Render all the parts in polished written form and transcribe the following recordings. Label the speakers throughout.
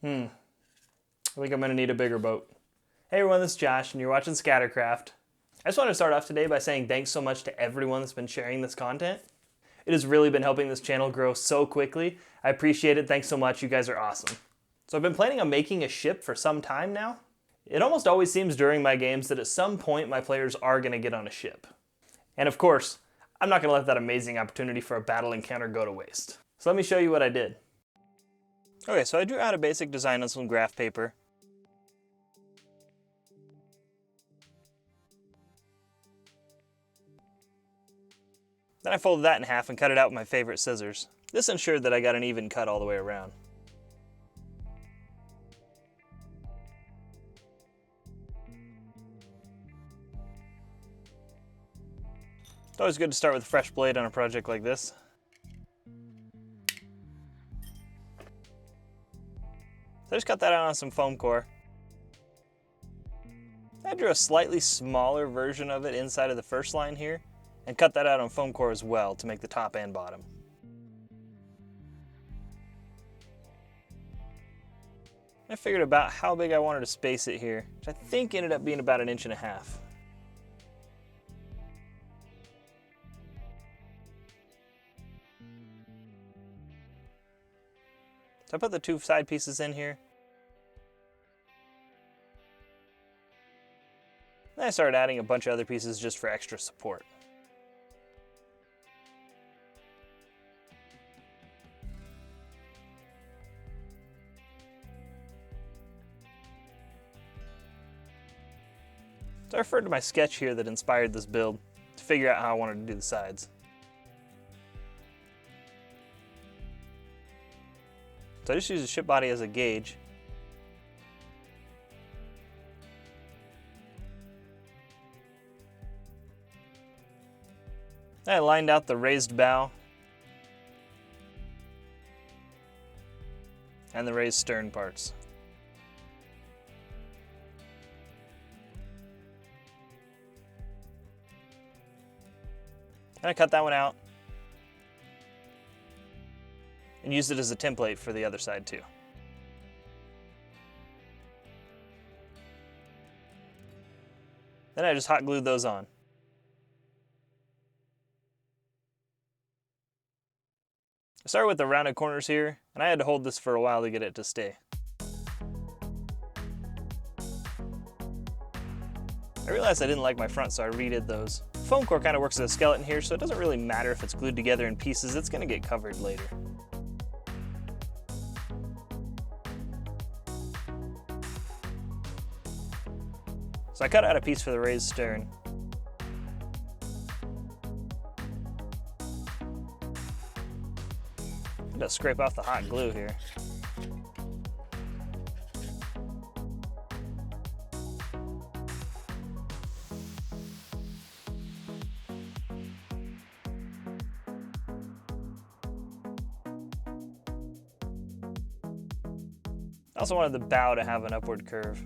Speaker 1: I think I'm gonna need a bigger boat. Hey everyone, this is Josh and you're watching Scattercraft. I just want to start off today by saying thanks so much to everyone that's been sharing this content. It has really been helping this channel grow so quickly. I appreciate it, thanks so much, you guys are awesome. So I've been planning on making a ship for some time now. It almost always seems during my games that at some point my players are gonna get on a ship. And of course, I'm not gonna let that amazing opportunity for a battle encounter go to waste. So let me show you what I did. Okay, so I drew out a basic design on some graph paper. Then I folded that in half and cut it out with my favorite scissors. This ensured that I got an even cut all the way around. It's always good to start with a fresh blade on a project like this. So I just cut that out on some foam core. I drew a slightly smaller version of it inside of the first line here, and cut that out on foam core as well to make the top and bottom. I figured about how big I wanted to space it here, which I think ended up being about 1.5 inches. So I put the two side pieces in here. Then I started adding a bunch of other pieces just for extra support. So I referred to my sketch here that inspired this build to figure out how I wanted to do the sides. So I just used the ship body as a gauge. Then I lined out the raised bow and the raised stern parts. And I cut that one out and used it as a template for the other side too. Then I just hot glued those on. I started with the rounded corners here, and I had to hold this for a while to get it to stay. I realized I didn't like my front, so I redid those. Foam core kind of works as a skeleton here, so it doesn't really matter if it's glued together in pieces, it's going to get covered later. So I cut out a piece for the raised stern. I'm gonna scrape off the hot glue here. I also wanted the bow to have an upward curve.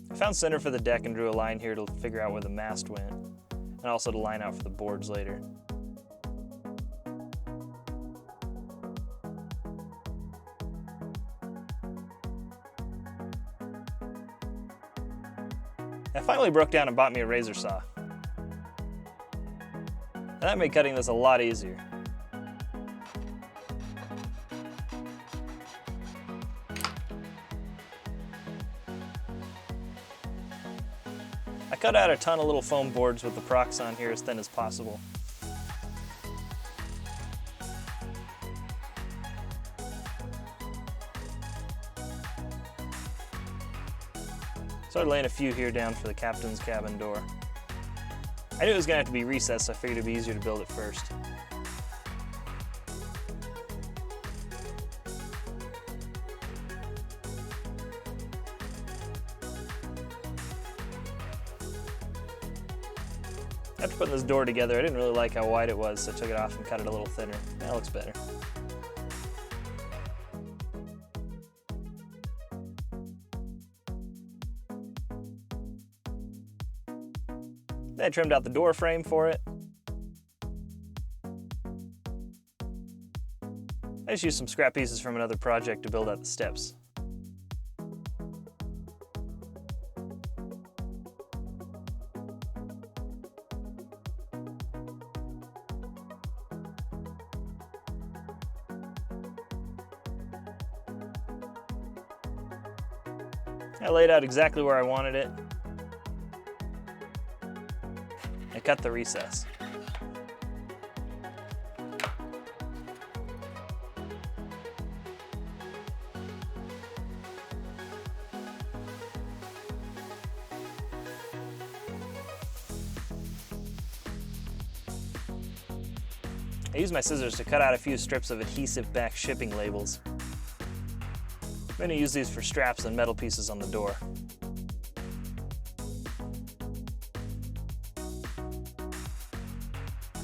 Speaker 1: I found center for the deck and drew a line here to figure out where the mast went, and also to line out for the boards later. I finally broke down and bought me a razor saw. And that made cutting this a lot easier. I cut out a ton of little foam boards with the procs on here as thin as possible. Started laying a few here down for the captain's cabin door. I knew it was going to have to be recessed, so I figured it'd be easier to build it first. After putting this door together, I didn't really like how wide it was, so I took it off and cut it a little thinner. That looks better. Then I trimmed out the door frame for it. I just used some scrap pieces from another project to build out the steps. I laid out exactly where I wanted it. I cut the recess. I used my scissors to cut out a few strips of adhesive back shipping labels. I'm going to use these for straps and metal pieces on the door.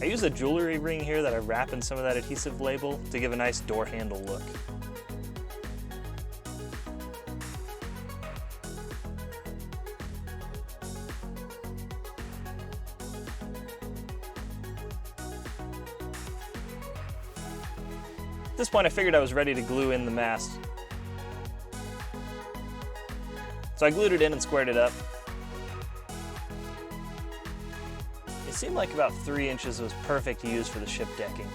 Speaker 1: I use a jewelry ring here that I wrap in some of that adhesive label to give a nice door handle look. At this point I figured I was ready to glue in the mast. So I glued it in and squared it up. It seemed like about 3 inches was perfect to use for the ship decking.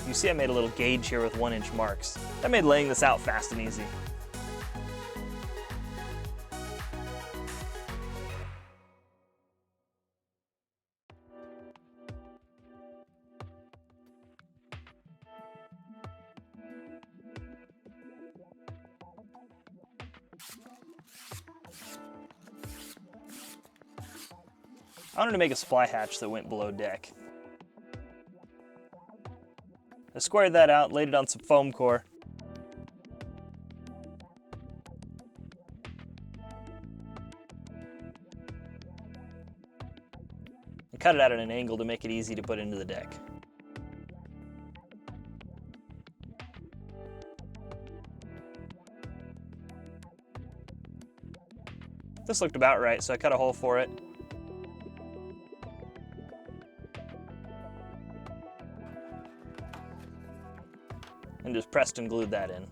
Speaker 1: You see I made a little gauge here with 1-inch marks. That made laying this out fast and easy. I wanted to make a supply hatch that went below deck. I squared that out, laid it on some foam core. And cut it out at an angle to make it easy to put into the deck. This looked about right, so I cut a hole for it. And just pressed and glued that in.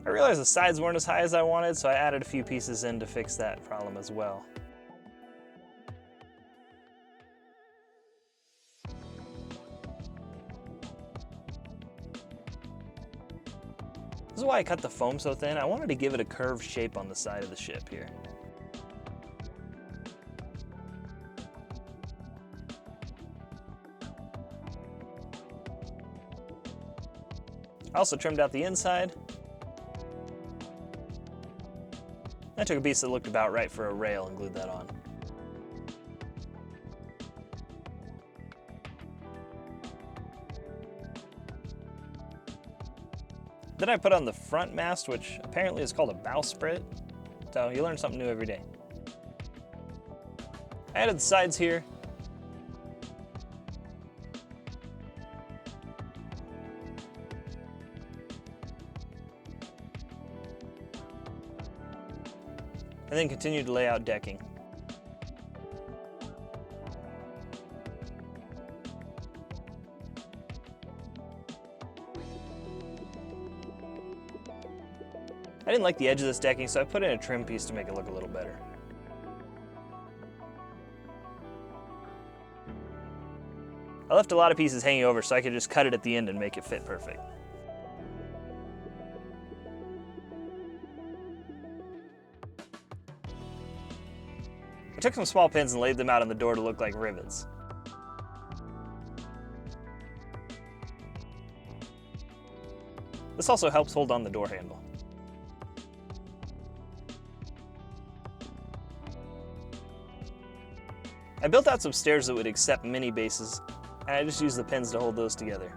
Speaker 1: I realized the sides weren't as high as I wanted, so I added a few pieces in to fix that problem as well. This is why I cut the foam so thin. I wanted to give it a curved shape on the side of the ship here. I also trimmed out the inside. I took a piece that looked about right for a rail and glued that on. Then I put on the front mast, which apparently is called a bowsprit. So you learn something new every day. I added the sides here. And then continued to lay out decking. I didn't like the edge of this decking, so I put in a trim piece to make it look a little better. I left a lot of pieces hanging over so I could just cut it at the end and make it fit perfect. I took some small pins and laid them out on the door to look like rivets. This also helps hold on the door handle. I built out some stairs that would accept mini bases, and I just used the pins to hold those together.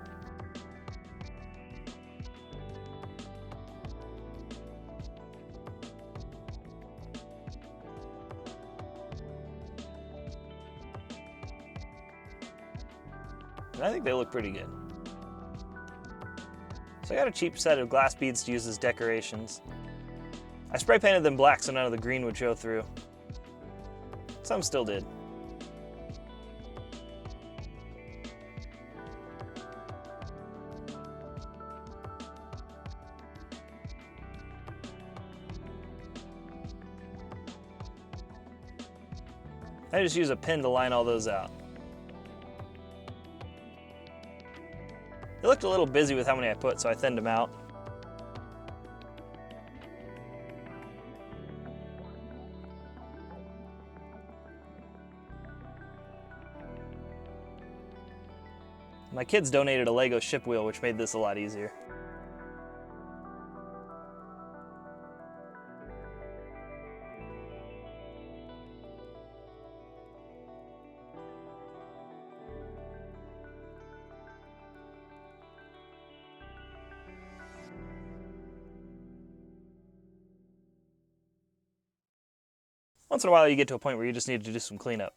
Speaker 1: And I think they look pretty good. So So I got a cheap set of glass beads to use as decorations. I spray painted them black so none of the green would show through. Some still did. I just use a pin to line all those out. They looked a little busy with how many I put, so I thinned them out. My kids donated a Lego ship wheel, which made this a lot easier. Once in a while you get to a point where you just need to do some cleanup.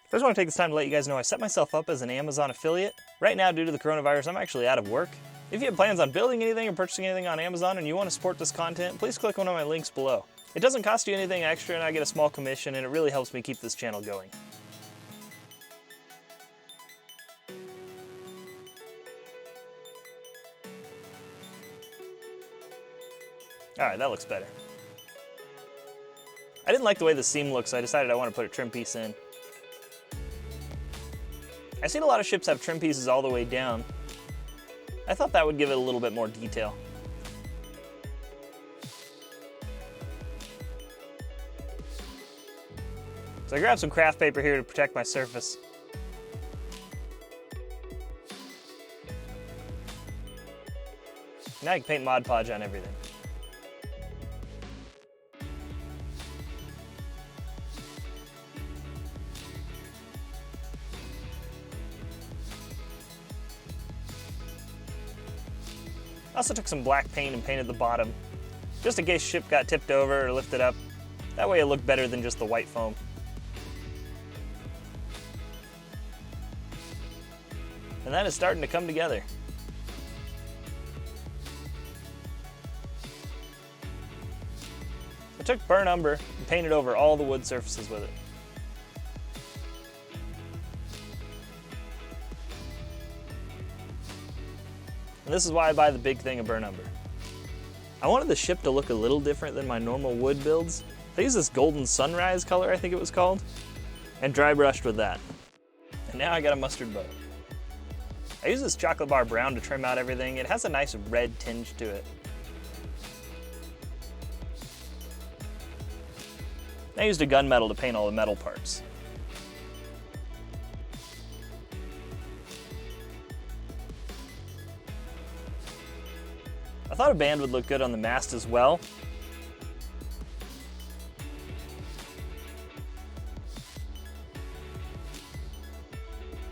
Speaker 1: I just want to take this time to let you guys know I set myself up as an Amazon affiliate. Right now, due to the coronavirus, I'm actually out of work. If you have plans on building anything or purchasing anything on Amazon and you want to support this content, please click one of my links below. It doesn't cost you anything extra and I get a small commission, and it really helps me keep this channel going. Alright, that looks better. I didn't like the way the seam looks, so I decided I want to put a trim piece in. I've seen a lot of ships have trim pieces all the way down. I thought that would give it a little bit more detail. So I grabbed some craft paper here to protect my surface. Now I can paint Mod Podge on everything. I also took some black paint and painted the bottom, just in case ship got tipped over or lifted up. That way it looked better than just the white foam. And that is starting to come together. I took burnt umber and painted over all the wood surfaces with it. And this is why I buy the big thing of burnt umber. I wanted the ship to look a little different than my normal wood builds. I used this golden sunrise color, I think it was called, and dry brushed with that. And now I got a mustard boat. I use this chocolate bar brown to trim out everything. It has a nice red tinge to it. I used a gunmetal to paint all the metal parts. I thought a band would look good on the mast as well.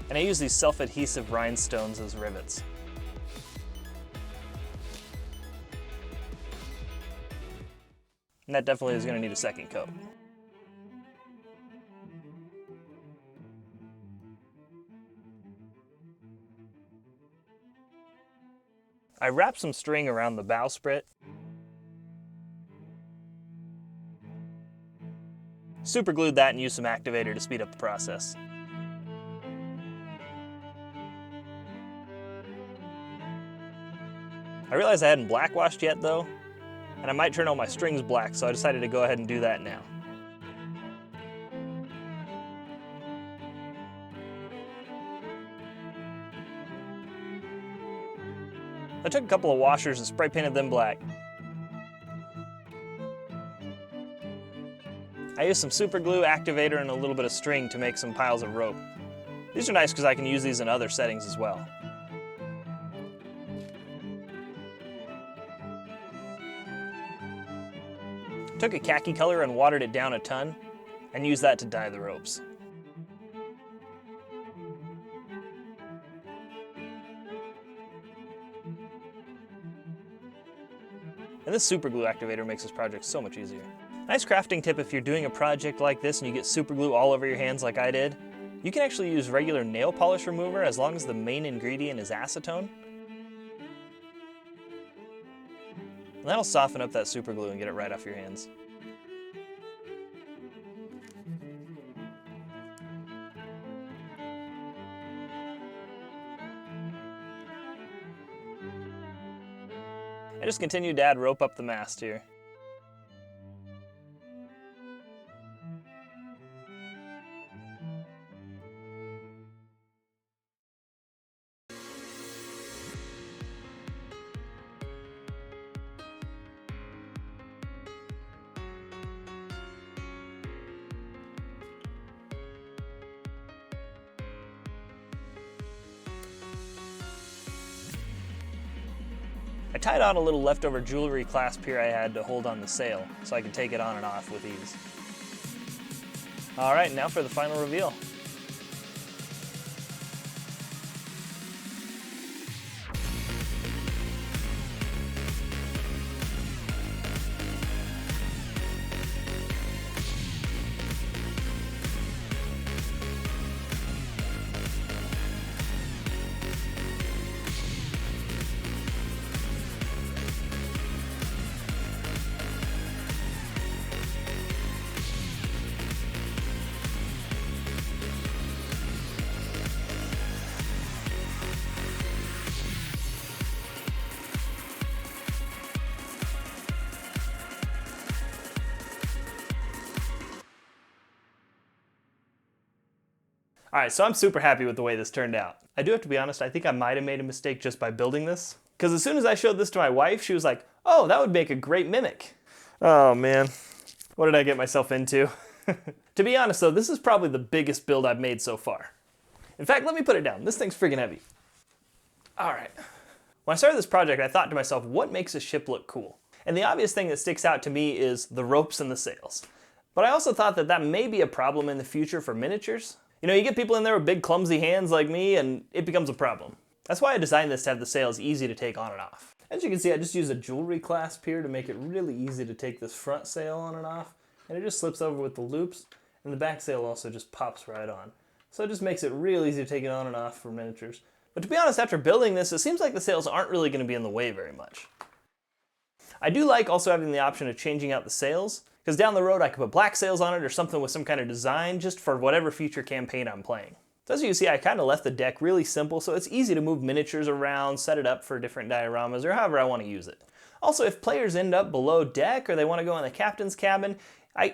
Speaker 1: And I use these self-adhesive rhinestones as rivets. And that definitely is going to need a second coat. I wrapped some string around the bowsprit. Super glued that and used some activator to speed up the process. I realized I hadn't blackwashed yet though, and I might turn all my strings black, so I decided to go ahead and do that now. I took a couple of washers and spray painted them black. I used some super glue, activator, and a little bit of string to make some piles of rope. These are nice because I can use these in other settings as well. Took a khaki color and watered it down a ton, and used that to dye the ropes. And this super glue activator makes this project so much easier. Nice crafting tip if you're doing a project like this and you get super glue all over your hands like I did, You can actually use regular nail polish remover as long as the main ingredient is acetone. And that'll soften up that super glue and get it right off your hands. I just continued to add rope up the mast here. I tied on a little leftover jewelry clasp here I had to hold on the sail, so I could take it on and off with ease. Alright, now for the final reveal. Alright, so I'm super happy with the way this turned out. I do have to be honest, I think I might have made a mistake just by building this. Because as soon as I showed this to my wife, she was like, oh, that would make a great mimic. Oh man, what did I get myself into? To be honest though, this is probably the biggest build I've made so far. In fact, let me put it down. This thing's friggin' heavy. Alright. When I started this project, I thought to myself, what makes a ship look cool? And the obvious thing that sticks out to me is the ropes and the sails. But I also thought that that may be a problem in the future for miniatures. You know, you get people in there with big clumsy hands like me and it becomes a problem. That's why I designed this to have the sails easy to take on and off. As you can see, I just use a jewelry clasp here to make it really easy to take this front sail on and off. And it just slips over with the loops, and the back sail also just pops right on. So it just makes it real easy to take it on and off for miniatures. But to be honest, after building this, it seems like the sails aren't really going to be in the way very much. I do like also having the option of changing out the sails, because down the road I could put black sails on it or something with some kind of design just for whatever future campaign I'm playing. So as you can see, I kind of left the deck really simple so it's easy to move miniatures around, set it up for different dioramas, or however I want to use it. Also, if players end up below deck or they want to go in the captain's cabin,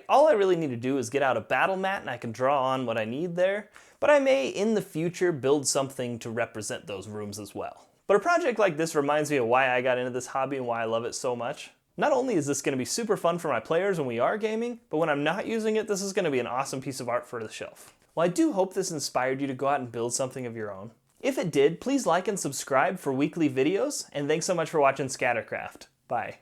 Speaker 1: all I really need to do is get out a battle mat and I can draw on what I need there, but I may in the future build something to represent those rooms as well. But a project like this reminds me of why I got into this hobby and why I love it so much. Not only is this going to be super fun for my players when we are gaming, but when I'm not using it, this is going to be an awesome piece of art for the shelf. Well, I do hope this inspired you to go out and build something of your own. If it did, please like and subscribe for weekly videos, and thanks so much for watching Scattercraft. Bye.